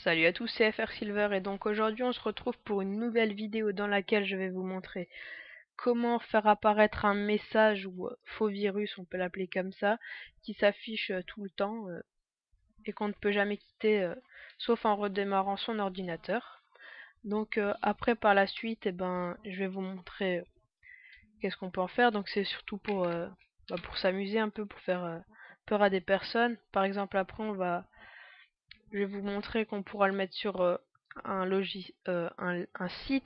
Salut à tous, c'est FR Silver et donc aujourd'hui on se retrouve pour une nouvelle vidéo dans laquelle je vais vous montrer comment faire apparaître un message ou faux virus, on peut l'appeler comme ça, qui s'affiche tout le temps et qu'on ne peut jamais quitter sauf en redémarrant son ordinateur. Donc après par la suite, je vais vous montrer qu'est-ce qu'on peut en faire. Donc c'est surtout pour s'amuser un peu, pour faire peur à des personnes. Par exemple après je vais vous montrer qu'on pourra le mettre sur un site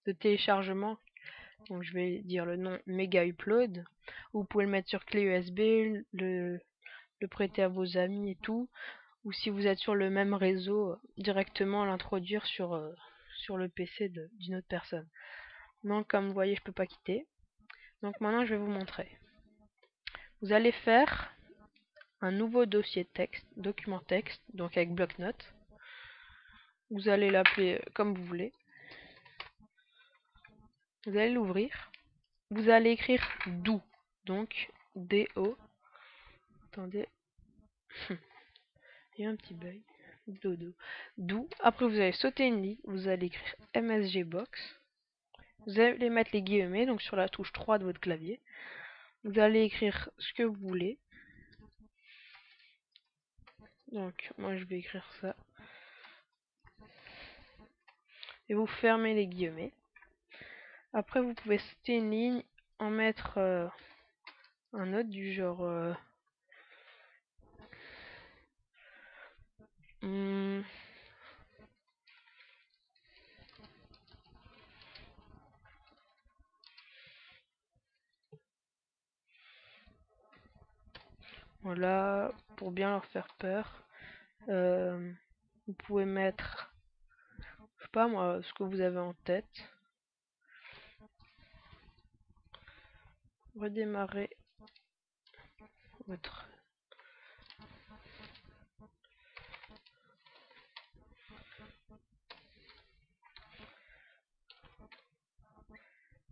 de téléchargement. Donc je vais dire le nom Mega Upload. Vous pouvez le mettre sur clé USB, le prêter à vos amis et tout. Ou si vous êtes sur le même réseau, directement l'introduire sur le PC d'une autre personne. Donc comme vous voyez, je peux pas quitter. Donc maintenant je vais vous montrer. Vous allez faire un nouveau dossier texte, document texte, donc avec bloc-notes. Vous allez l'appeler comme vous voulez. Vous allez l'ouvrir. Vous allez écrire do. Donc D-O. Attendez. Il y a un petit bug. Dodo. Do. Après vous allez sauter une ligne. Vous allez écrire MSGBox. Vous allez mettre les guillemets, donc sur la touche 3 de votre clavier. Vous allez écrire ce que vous voulez. Donc moi je vais écrire ça. Et vous fermez les guillemets. Après vous pouvez sauter une ligne, en mettre un autre du genre voilà, pour bien leur faire peur. Vous pouvez mettre, je sais pas moi, ce que vous avez en tête. Redémarrer votre...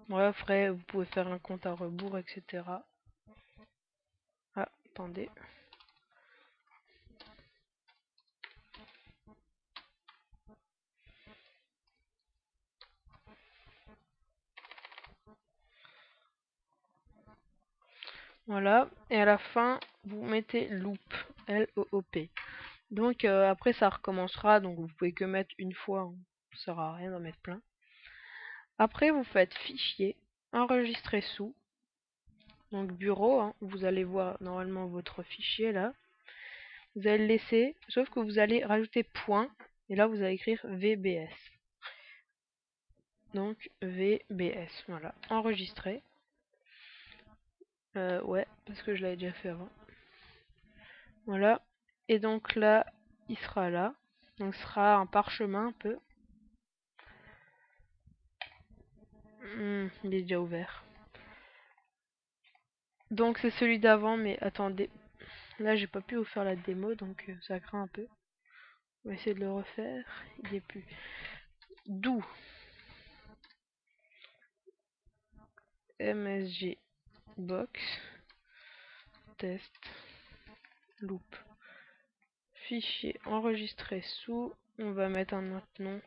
Ouais, après, vous pouvez faire un compte à rebours, etc. Ah, attendez. Voilà, et à la fin, vous mettez loop, L-O-O-P. Donc après, ça recommencera, donc vous pouvez que mettre une fois, hein. Ça sert à rien d'en mettre plein. Après, vous faites fichier, enregistrer sous, donc bureau, hein, vous allez voir normalement votre fichier là. Vous allez le laisser, sauf que vous allez rajouter point, et là vous allez écrire VBS. Donc VBS, voilà, enregistrer. Ouais, parce que je l'avais déjà fait avant. Voilà, et donc là, il sera là. Donc ce sera un parchemin un peu. Il est déjà ouvert. Donc c'est celui d'avant, mais attendez. Là, j'ai pas pu vous faire la démo, donc ça craint un peu. On va essayer de le refaire. Il est plus. D'où MSG box test loop. Fichier enregistré sous. On va mettre un autre nom.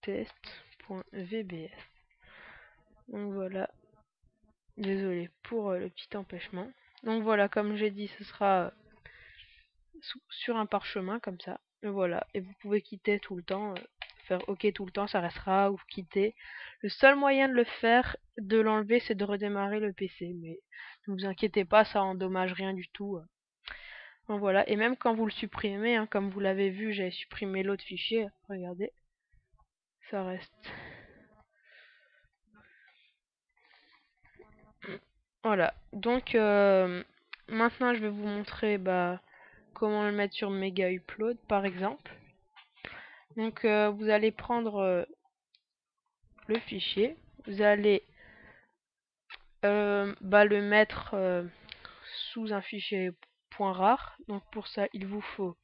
Test.vbs. Donc voilà. Désolé pour le petit empêchement. Donc voilà, comme j'ai dit, ce sera sur un parchemin comme ça. Et voilà, et vous pouvez quitter tout le temps, faire OK tout le temps, ça restera, ou quitter. Le seul moyen de le faire, de l'enlever, c'est de redémarrer le PC. Mais ne vous inquiétez pas, ça endommage rien du tout. Donc voilà, et même quand vous le supprimez, hein, comme vous l'avez vu, j'ai supprimé l'autre fichier. Regardez, ça reste. Voilà, donc maintenant je vais vous montrer comment le mettre sur Mega Upload par exemple. Donc vous allez prendre le fichier, vous allez le mettre sous un fichier .rar. Donc pour ça il vous faut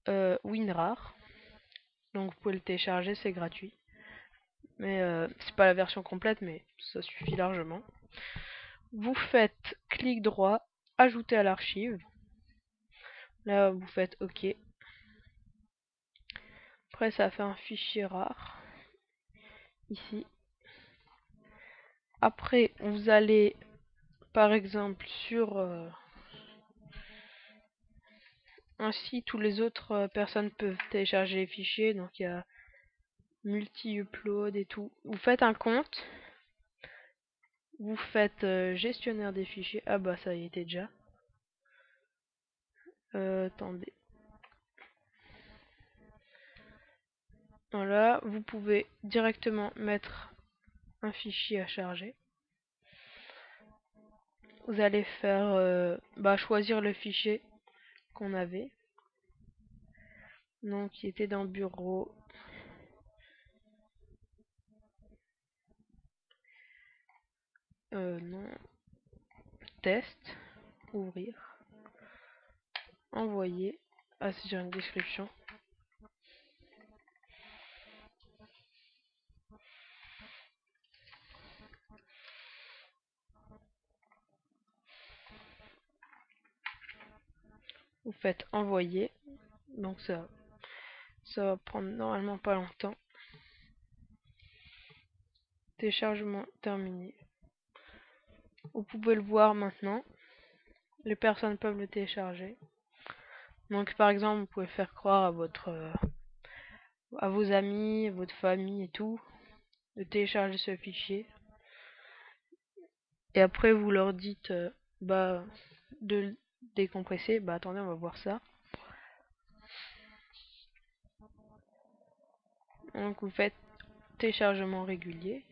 WinRAR. Donc vous pouvez le télécharger, c'est gratuit. Mais c'est pas la version complète, mais ça suffit largement. Vous faites clic droit, ajouter à l'archive. Là vous faites OK. Après ça fait un fichier rare ici. Après vous allez par exemple sur un site où les autres personnes peuvent télécharger les fichiers, donc il y a multi-upload et tout. Vous faites un compte, vous faites gestionnaire des fichiers. Ah bah ça y était déjà. Attendez. Voilà, vous pouvez directement mettre un fichier à charger. Vous allez faire choisir le fichier qu'on avait. Donc qui était dans bureau. Non. Test. Ouvrir. Envoyer. Ah, c'est sur une description. Vous faites envoyer. Donc ça va prendre normalement pas longtemps. Téléchargement terminé. Vous pouvez le voir maintenant. Les personnes peuvent le télécharger. Donc par exemple, vous pouvez faire croire à vos amis, à votre famille et tout, de télécharger ce fichier. Et après vous leur dites de le décompresser. Bah attendez, on va voir ça. Donc vous faites téléchargement régulier.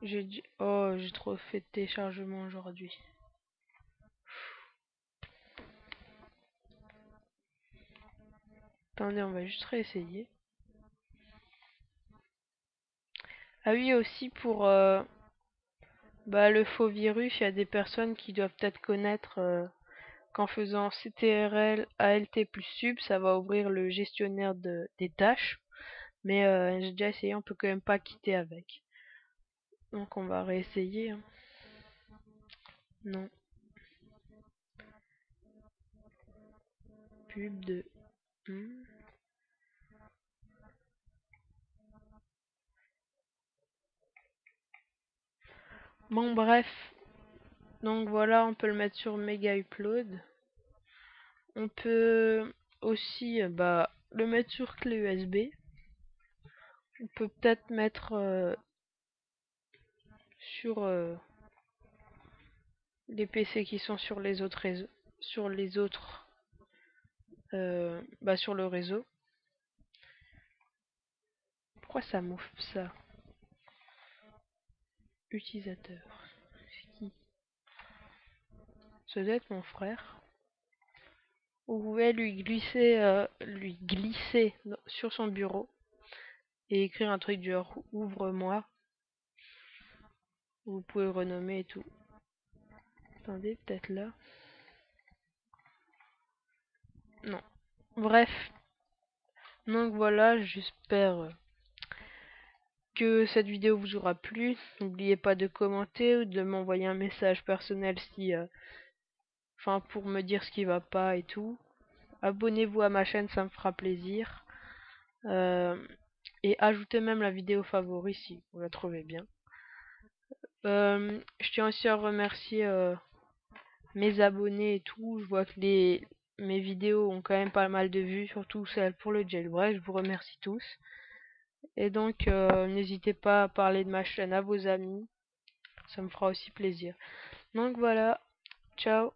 J'ai trop fait de téléchargement aujourd'hui. Attendez, on va juste réessayer. Ah oui, aussi pour le faux virus, il y a des personnes qui doivent peut-être connaître qu'en faisant CTRL ALT plus sub, ça va ouvrir le gestionnaire des tâches. Mais j'ai déjà essayé, on peut quand même pas quitter avec. Donc on va réessayer. Hein. Non. Pub de... Bon bref. Donc voilà, on peut le mettre sur Mega Upload. On peut aussi le mettre sur clé USB. On peut peut-être mettre sur les PC qui sont sur les autres réseaux, sur les autres sur le réseau. Pourquoi ça m'ouvre ça? Utilisateur. Qui? Ça doit être mon frère. Vous pouvez lui glisser sur son bureau et écrire un truc du genre ouvre-moi. Vous pouvez renommer et tout. Attendez, peut-être là. Non. Bref. Donc voilà, j'espère que cette vidéo vous aura plu. N'oubliez pas de commenter ou de m'envoyer un message personnel si pour me dire ce qui va pas et tout. Abonnez-vous à ma chaîne, ça me fera plaisir. Et ajoutez même la vidéo favori si vous la trouvez bien. Je tiens aussi à remercier mes abonnés et tout. Je vois que mes vidéos ont quand même pas mal de vues, surtout celles pour le jailbreak. Je vous remercie tous. Et donc n'hésitez pas à parler de ma chaîne à vos amis. Ça me fera aussi plaisir. Donc voilà. Ciao.